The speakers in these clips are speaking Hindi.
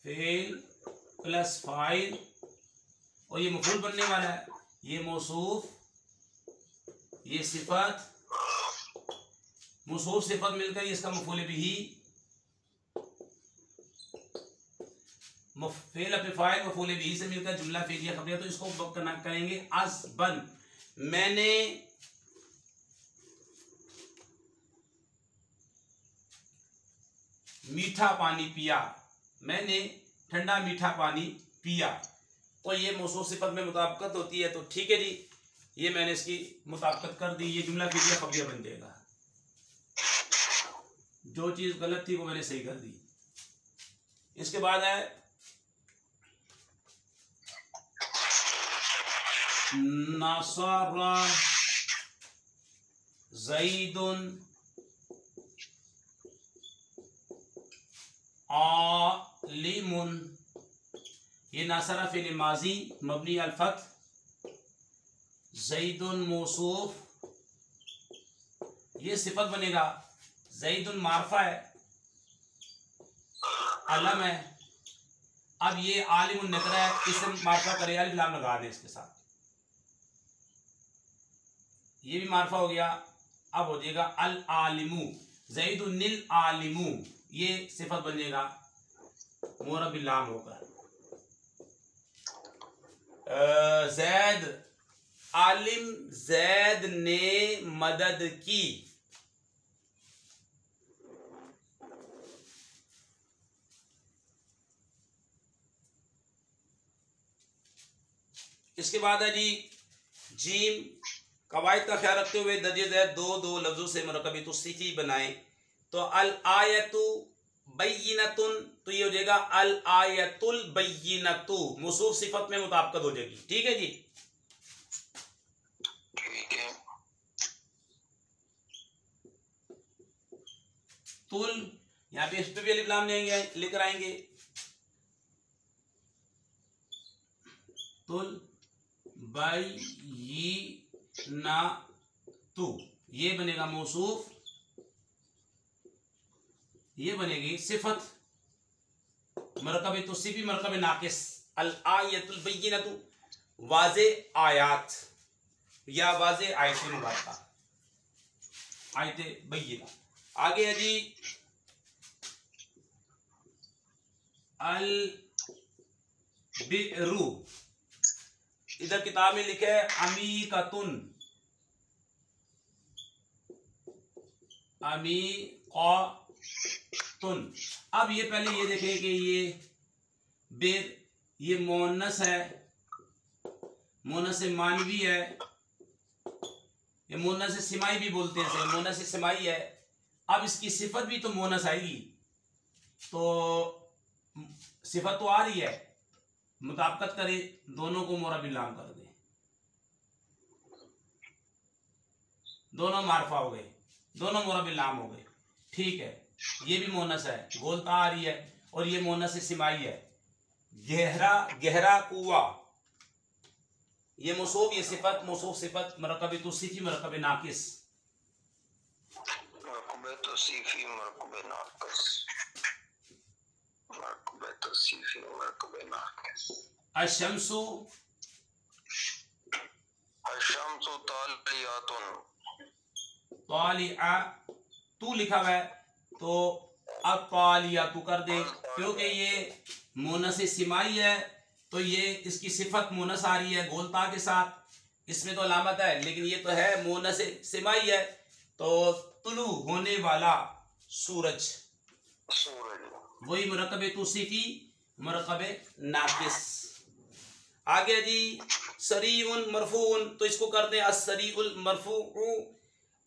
फेल प्लस फाइल और ये मफूल बनने वाला है, ये मौसूफ, ये सिफत, मौसूफ सिफत मिलकर इसका मफूल बिही, फेल अपने फाइल मफूल बिही से मिलकर जुमला फेलिया खबरिया। तो इसको करेंगे अज़बन, मैंने मीठा पानी पिया, मैंने ठंडा मीठा पानी पिया। तो ये मौसूफ सिफत में मुताबिकत होती है, तो ठीक है जी, ये मैंने इसकी मुताबिकत कर दी, ये जुमला फेलिया खबरिया बन जाएगा। जो चीज गलत थी वो मैंने सही कर दी। इसके बाद है नसरा ज़ैदुन आलिमुन, ये नासरा फिल माजी मबनी अल फथ, ज़ैदुन मौसूफ, ये सिफत बनेगा, ज़ैदुन मारफा है, अलम है। अब ये आलिमुन नकरा है, इसे मारफा करे, अलिफ लाम लगा दे इसके साथ, ये भी मारफा हो गया। अब हो जाएगा अल आलिमु, ज़ैदुन निल आलिमु, ये सिफत बन जाएगा मोरब बिल्लाम होकर। ज़ैद आलिम, ज़ैद ने मदद की, इसके बाद है जी जीम, कवायद का ख्याल रखते हुए दर्जे ज़ैद दो दो लफ्जों से मुरक्कब तौसीफ़ी बनाए। तो अल आयतु बय्यिनतुन, तो ये हो जाएगा अल आयतुल बय्यिनतु, मौसूफ सिफत में मुताबिकत हो जाएगी। ठीक है जी, ठीक है। तुल, यहाँ पे इस पे भी अलिफ लाम लेकर आएंगे, तुल बय्यिनतु, ये बनेगा मौसूफ, ये बनेगी सिफत मरकब तौसीफ़ी मरकब नाकिस। अल आयतुल बय्यिनतु वाज़े आयात या वाज़े आयत मुबारका, आयत बय्यिना। आगे है जी अल बिरु, इधर किताब में लिखे है अमीकतुन, अमीक़तुन। अब ये पहले ये देखें कि ये बेर, ये मोनस है, मोनस मानवी है, ये मोनस सिमाई भी बोलते हैं, मोनस सिमाई है। अब इसकी सिफत भी तो मोनस आएगी, तो सिफत तो आ रही है, मुताबिकत करे, दोनों को मोरा बिल्लाम कर दे, दोनों मारफा हो गए, दोनों मोरा बिल्लाम हो गए। ठीक है, ये भी मोनस है, गोलता आ रही है, और ये मोनस सिमाई है। गहरा, गहरा कुआ, ये मौसूफ, ये सिफत, मौसूफ सिफत मरकब तौसीफ़ी मरकब नाकिस, मरकब तौसीफ़ी मरकब नाकिस, मरकब तौसीफ़ी मरकब नाकिस। अशम्सु, अशम्सु तालियातुन, तालिया तू लिखा हुआ है, तो अब तालिया तू कर दे, क्योंकि ये मोनस सिमाई है, तो ये इसकी सिफत मोनस आ रही है गोलता के साथ, इसमें तो अलामत है, लेकिन ये तो है मोनस सिमाई है, तो तुलू होने वाला सूरज, सूरज वही मरकब तौसीफ़ी मरकब नाकिस। आगे जी सरीउन मरफून, तो इसको कर दे अस्सरीउल मरफू।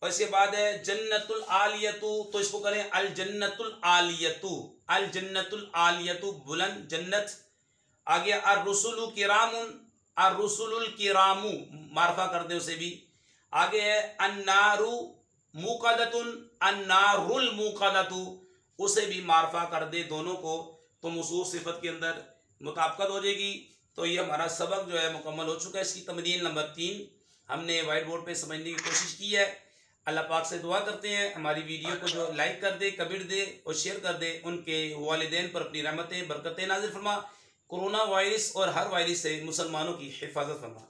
और इसके बाद है जन्नतुल आलियतु, तो इसको करें अल जन्नतुल आलियतु, अल जन्नतुल आलियतु बुलंद जन्नत। आगे अर रुसुलु किरामुन, अर रुसुलुल किरामु मारफा कर दे उसे भी। आगे है अन्नारु मुक़दतुन, अन्नारुल मुक़दतु, उसे भी मारफा कर दे दोनों को, तो मौसूफ सिफत के अंदर मुताबिकत हो जाएगी। तो ये हमारा सबक जो है मुकम्मल हो चुका है। इसकी तमरीन नंबर 3 हमने वाइट बोर्ड पे समझने की कोशिश की है। अल्लाह पाक से दुआ करते हैं हमारी वीडियो को जो लाइक कर दे, कमेंट दे और शेयर कर दे, उनके वालिदैन पर अपनी रहमतें बरकतें नाज़िल फरमा। कोरोना वायरस और हर वायरस से मुसलमानों की हिफाजत फरमा।